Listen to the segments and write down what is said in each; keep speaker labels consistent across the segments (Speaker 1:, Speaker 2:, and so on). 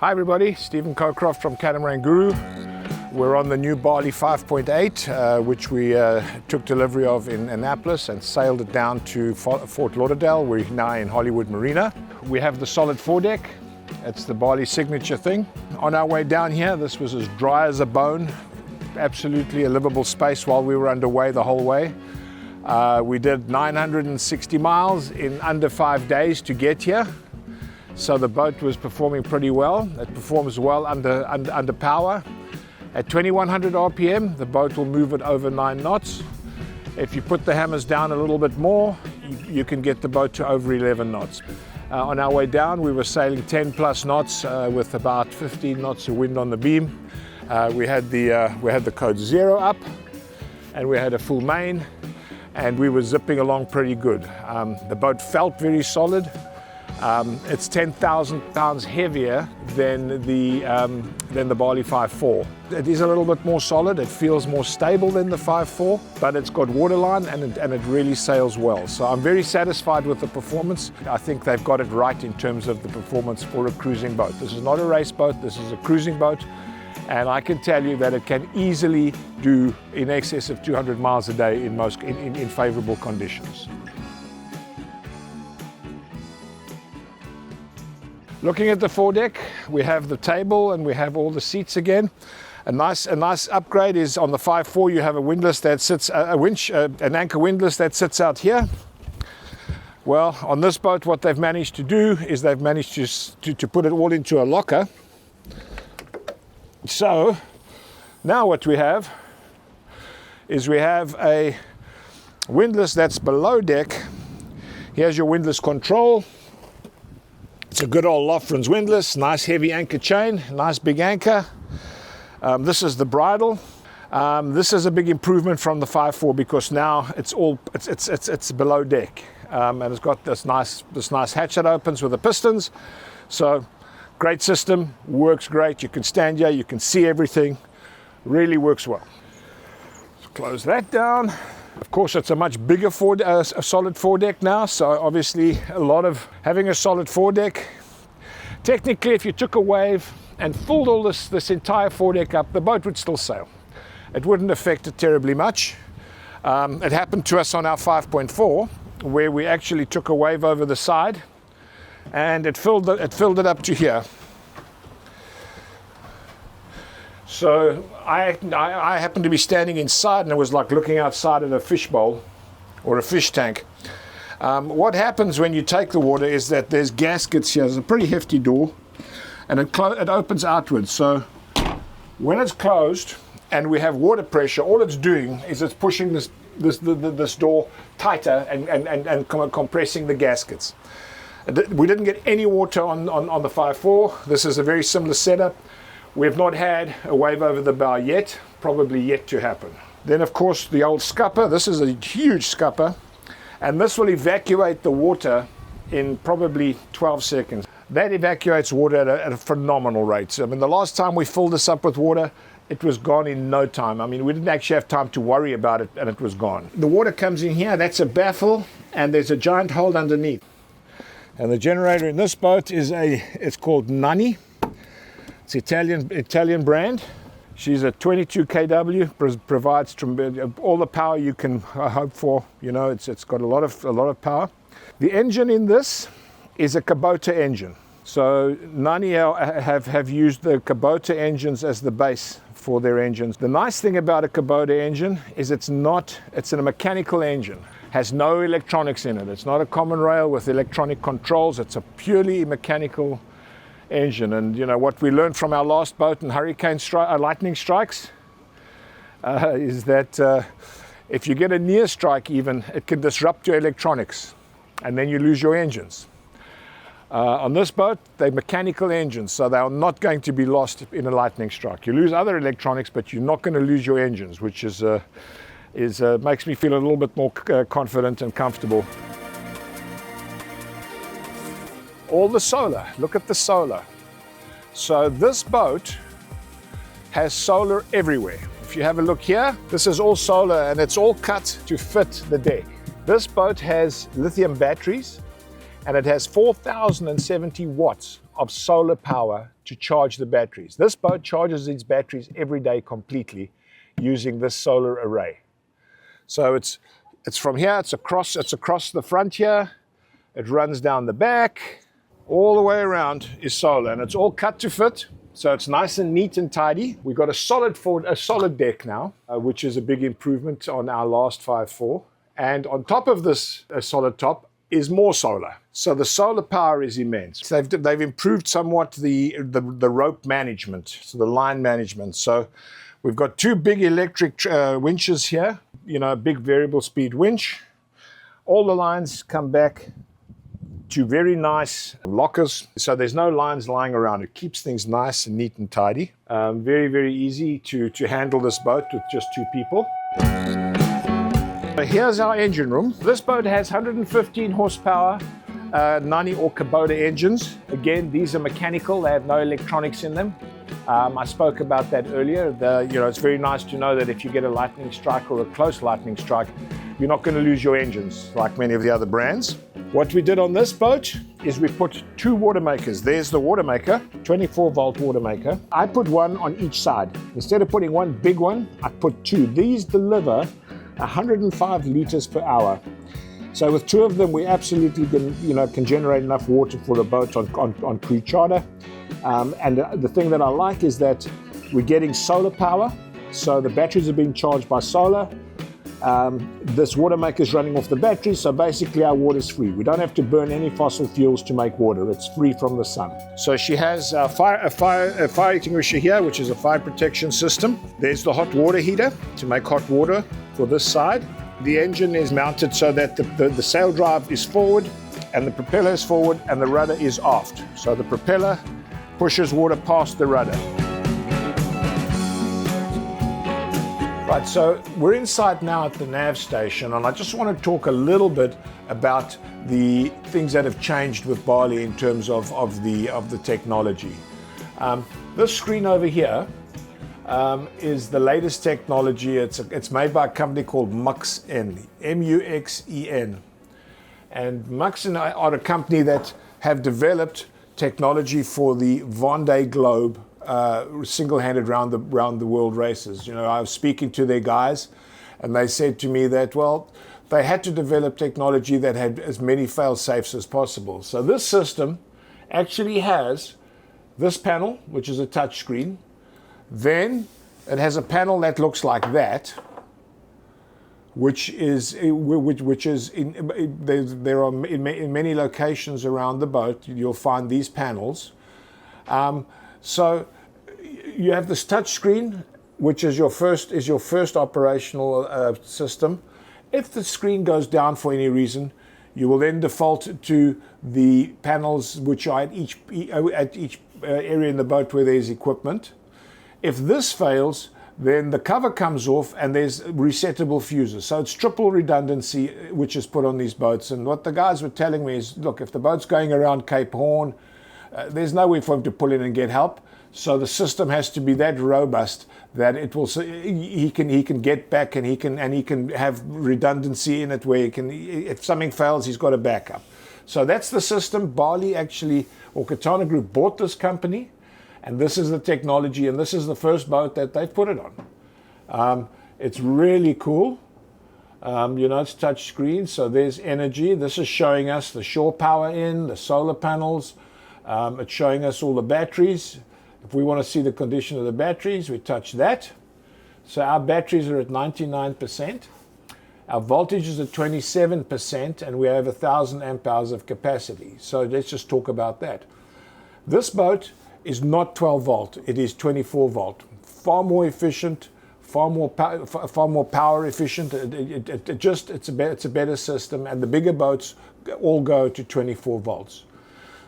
Speaker 1: Hi everybody, Stephen Cockcroft from Catamaran Guru. We're on the new Bali 5.8, which we took delivery of in Annapolis and sailed it down to Fort Lauderdale. We're now in Hollywood Marina. We have the solid foredeck. It's the Bali signature thing. On our way down here, this was as dry as a bone. Absolutely a livable space while we were underway the whole way. We did 960 miles in under 5 days to get here. So the boat was performing pretty well. It performs well under power. At 2100 RPM, the boat will move at over 9 knots. If you put the hammers down a little bit more, you can get the boat to over 11 knots. On our way down, we were sailing 10 plus knots with about 15 knots of wind on the beam. We had the code 0 up, and we had a full main, and we were zipping along pretty good. The boat felt very solid. It's 10,000 pounds heavier than the Bali 5.4. It is a little bit more solid. It feels more stable than the 5.4, but it's got waterline and it really sails well. So I'm very satisfied with the performance. I think they've got it right in terms of the performance for a cruising boat. This is not a race boat. This is a cruising boat. And I can tell you that it can easily do in excess of 200 miles a day in favorable conditions. Looking at the foredeck, we have the table and we have all the seats again. A nice upgrade is on the 5.4. You have a windlass that sits an anchor windlass that sits out here. Well, on this boat, what they've managed to do is they've managed to put it all into a locker. So now what we have is we have a windlass that's below deck. Here's your windlass control. It's a good old Lofgren's windlass, nice heavy anchor chain, nice big anchor. This is the bridle. This is a big improvement from the 5.4 because now it's below deck, and it's got this nice hatch that opens with the pistons. So great system, works great. You can stand here, you can see everything. Really works well. Let's close that down. Of course, it's a much bigger solid foredeck now, so obviously having a solid foredeck. Technically, if you took a wave and filled all this entire foredeck up, the boat would still sail. It wouldn't affect it terribly much. It happened to us on our 5.4, where we actually took a wave over the side, and it filled it up to here. So I happened to be standing inside, and it was like looking outside at a fish bowl or a fish tank. What happens when you take the water is that there's gaskets here. There's a pretty hefty door, and it opens outwards. So when it's closed and we have water pressure, all it's doing is it's pushing this door tighter and compressing the gaskets. We didn't get any water on the 5.4. This is a very similar setup. We've not had a wave over the bow yet, probably yet to happen. Then of course the old scupper. This is a huge scupper, and this will evacuate the water in probably 12 seconds. That evacuates water at a phenomenal rate. I mean, the last time we filled this up with water, it was gone in no time. I mean, we didn't actually have time to worry about it, and it was gone. The water comes in here, that's a baffle, and there's a giant hole underneath. And the generator in this boat it's called Nani. It's Italian brand. She's a 22 kW, provides all the power you can hope for. You know, it's got a lot of power. The engine in this is a Kubota engine. So Nani have used the Kubota engines as the base for their engines. The nice thing about a Kubota engine is it's a mechanical engine. Has no electronics in it. It's not a common rail with electronic controls. It's a purely mechanical engine. And you know what we learned from our last boat in lightning strikes is that if you get a near strike, even it can disrupt your electronics, and then you lose your engines. On this boat, they're mechanical engines, so they are not going to be lost in a lightning strike. You lose other electronics, but you're not going to lose your engines, which makes me feel a little bit more confident and comfortable. All the solar, look at the solar. So this boat has solar everywhere. If you have a look here, this is all solar, and it's all cut to fit the deck. This boat has lithium batteries, and it has 4,070 watts of solar power to charge the batteries. This boat charges its batteries every day completely using this solar array. So it's from here, it's across the front here, it runs down the back, all the way around is solar, and it's all cut to fit. So it's nice and neat and tidy. We've got a solid deck now, which is a big improvement on our last 5.4. And on top of this solid top is more solar. So the solar power is immense. So they've improved somewhat the rope management, so the line management. So we've got two big electric winches here, you know, a big variable speed winch. All the lines come back to very nice lockers, so there's no lines lying around. It keeps things nice and neat and tidy. Very, very easy to handle this boat with just two people. So here's our engine room. This boat has 115 horsepower, 90 or Kubota engines. Again, these are mechanical, they have no electronics in them. I spoke about that earlier. It's very nice to know that if you get a lightning strike or a close lightning strike, you're not going to lose your engines like many of the other brands. What we did on this boat is we put two water makers. There's the water maker, 24 volt water maker. I put one on each side. Instead of putting one big one, I put two. These deliver 105 liters per hour. So with two of them, we absolutely can generate enough water for the boat on crew charter. And the thing that I like is that we're getting solar power. So the batteries are being charged by solar. This water maker is running off the battery, so basically our water is free. We don't have to burn any fossil fuels to make water. It's free from the sun. So she has a fire extinguisher here, which is a fire protection system. There's the hot water heater to make hot water for this side. The engine is mounted so that the sail drive is forward and the propeller is forward and the rudder is aft. So the propeller pushes water past the rudder. Right, so we're inside now at the nav station, and I just want to talk a little bit about the things that have changed with Bali in terms of the technology. This screen over here is the latest technology. It's made by a company called Muxen, M-U-X-E-N. And Muxen are a company that have developed technology for the Vendée Globe single-handed round the world races. You know, I was speaking to their guys, and they said to me that, well, they had to develop technology that had as many fail-safes as possible. So this system actually has this panel, which is a touch screen. Then it has a panel that looks like that, which is there are in many locations around the boat. You'll find these panels. So you have this touch screen, which is your first operational system. If the screen goes down for any reason, you will then default to the panels which are at each area in the boat where there's equipment. If this fails, then the cover comes off and there's resettable fuses. So it's triple redundancy which is put on these boats. And what the guys were telling me is, look, if the boat's going around Cape Horn, there's no way for him to pull in and get help. So the system has to be that robust that it will. He can get back and he can have redundancy in it where he can. If something fails, he's got a backup. So that's the system. Bali actually, or Katana Group, bought this company, and this is the technology, and this is the first boat that they've put it on. It's really cool. It's touch screen, so there's energy. This is showing us the shore power the solar panels. It's showing us all the batteries. If we want to see the condition of the batteries, we touch that. So our batteries are at 99%. Our voltage is at 27%, and we have 1,000 amp hours of capacity. So let's just talk about that. This boat is not 12 volt, it is 24 volt. Far more efficient, far more power efficient. It's a better system, and the bigger boats all go to 24 volts.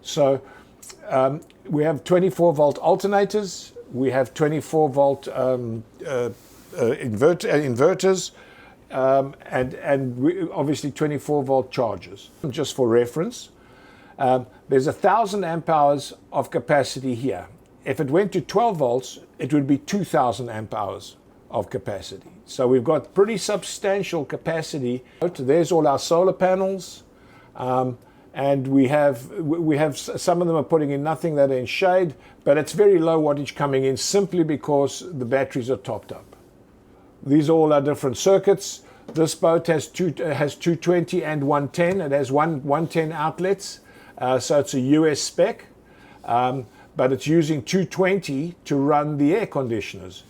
Speaker 1: So we have 24 volt alternators, we have 24 volt inverters, and we obviously 24 volt chargers. Just for reference, there's 1,000 amp hours of capacity here. If it went to 12 volts, it would be 2,000 amp hours of capacity. So we've got pretty substantial capacity. There's all our solar panels. and we have some of them are putting in nothing, that are in shade, but it's very low wattage coming in simply because the batteries are topped up. These are all our different circuits. This boat has 220 and 110. It has 110 outlets, so it's a US spec, but it's using 220 to run the air conditioners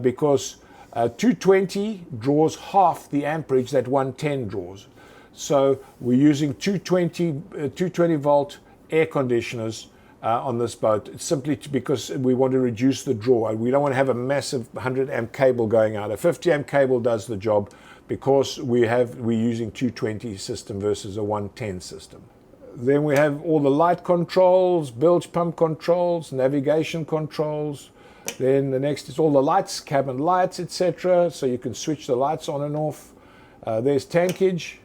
Speaker 1: because 220 draws half the amperage that 110 draws. So we're using 220 volt air conditioners on this boat. It's simply because we want to reduce the draw. We don't want to have a massive 100 amp cable going out. A 50 amp cable does the job because we're using 220 system versus a 110 system. Then we have all the light controls, bilge pump controls, navigation controls. Then the next is all the lights, cabin lights, etc. So you can switch the lights on and off. There's tankage.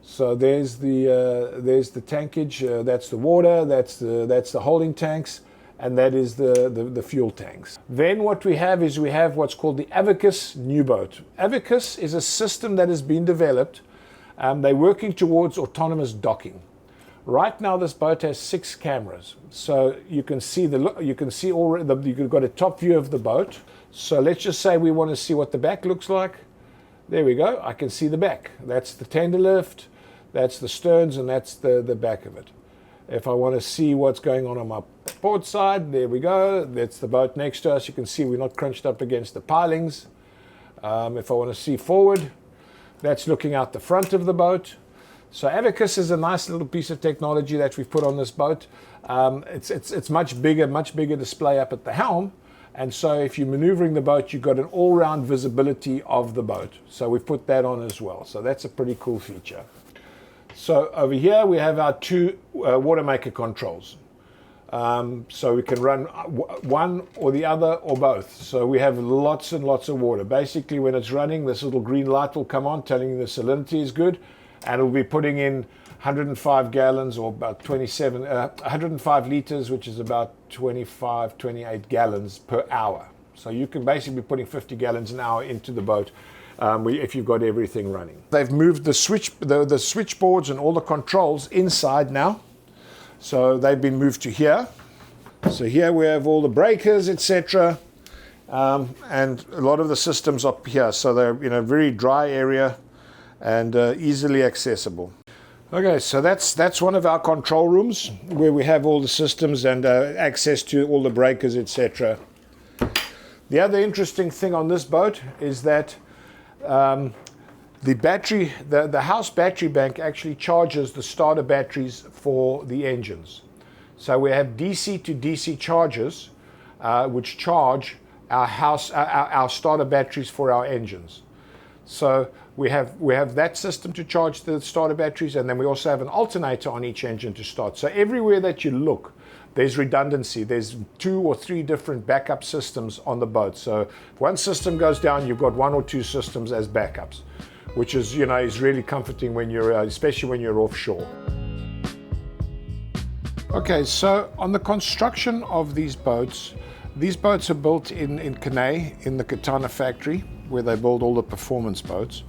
Speaker 1: So there's the tankage. That's the water. That's the holding tanks, and that is the fuel tanks. Then what we have is what's called the Abacus new boat. Abacus is a system that has been developed. They're working towards autonomous docking. Right now, this boat has 6 cameras, so you can see you've got a top view of the boat. So let's just say we want to see what the back looks like. There we go. I can see the back. That's the tender lift, that's the sterns, and that's the back of it. If I want to see what's going on my port side, there we go. That's the boat next to us. You can see we're not crunched up against the pilings. If I want to see forward, that's looking out the front of the boat. So Abacus is a nice little piece of technology that we've put on this boat. It's much bigger display up at the helm, and so if you're maneuvering the boat, you've got an all-round visibility of the boat. So we've put that on as well. So that's a pretty cool feature. So over here we have our 2 water maker controls. So we can run one or the other or both. So we have lots and lots of water. Basically, when it's running, this little green light will come on telling you the salinity is good. And it'll be putting in 105 gallons or about 105 liters, which is about 28 gallons per hour. So you can basically be putting 50 gallons an hour into the boat if you've got everything running. They've moved the switchboards and all the controls inside now. So they've been moved to here. So here we have all the breakers, etc. And a lot of the systems up here. So they're in a very dry area and easily accessible. Okay, so that's one of our control rooms where we have all the systems and access to all the breakers, etc. The other interesting thing on this boat is that the battery, the house battery bank actually charges the starter batteries for the engines. So we have DC to DC chargers which charge our starter batteries for our engines. So we have that system to charge the starter batteries, and then we also have an alternator on each engine to start. So everywhere that you look, there's redundancy. There's 2 or 3 different backup systems on the boat. So if one system goes down, you've got 1 or 2 systems as backups, which is really comforting when you're, especially when you're offshore. Okay, so on the construction of these boats are built in Canay, in the Katana factory, where they build all the performance boats.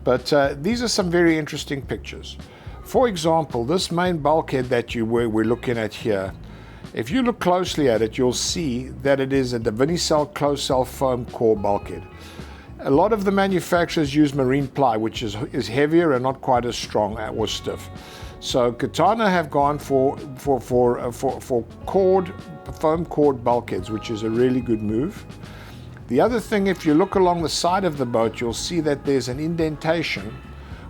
Speaker 1: But these are some very interesting pictures. For example, this main bulkhead that we're looking at here, if you look closely at it, you'll see that it is a Divinycell closed cell foam core bulkhead. A lot of the manufacturers use marine ply, which is heavier and not quite as strong or stiff. So Katana have gone for foam cord bulkheads, which is a really good move. The other thing, if you look along the side of the boat, you'll see that there's an indentation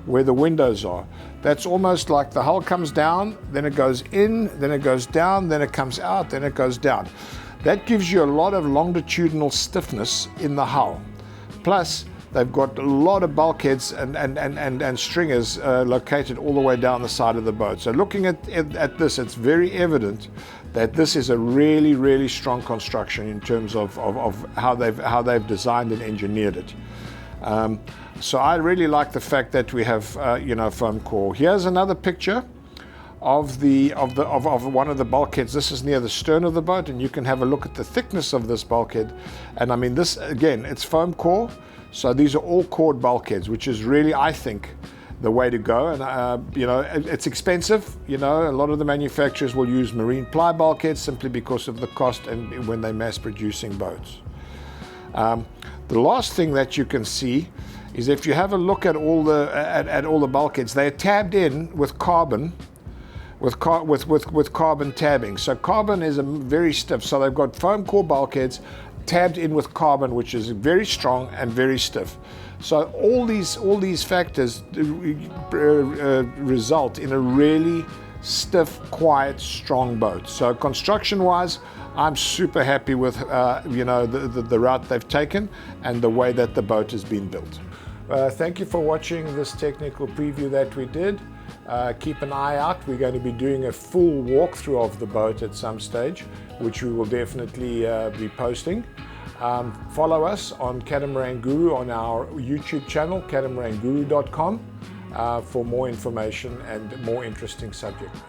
Speaker 1: where the windows are. That's almost like the hull comes down, then it goes in, then it goes down, then it comes out, then it goes down. That gives you a lot of longitudinal stiffness in the hull. Plus, they've got a lot of bulkheads and stringers located all the way down the side of the boat. So looking at this, it's very evident that this is a really, really strong construction in terms of how they've designed and engineered it. So I really like the fact that we have foam core. Here's another picture of one of the bulkheads. This is near the stern of the boat, and you can have a look at the thickness of this bulkhead. And I mean, this again, it's foam core. So these are all cored bulkheads, which is really, I think, the way to go. And you know, it's expensive. You know, a lot of the manufacturers will use marine ply bulkheads simply because of the cost and when they're mass producing boats. The last thing that you can see is if you have a look at all the bulkheads, they're tabbed in with carbon. With carbon tabbing. So carbon is very stiff. So they've got foam core bulkheads tabbed in with carbon, which is very strong and very stiff. So all these factors result in a really stiff, quiet, strong boat. So construction-wise, I'm super happy with you know, the route they've taken and the way that the boat has been built. Thank you for watching this technical preview that we did. Keep an eye out. We're going to be doing a full walkthrough of the boat at some stage, which we will definitely be posting. Follow us on Catamaran Guru on our YouTube channel, catamaranguru.com, for more information and more interesting subjects.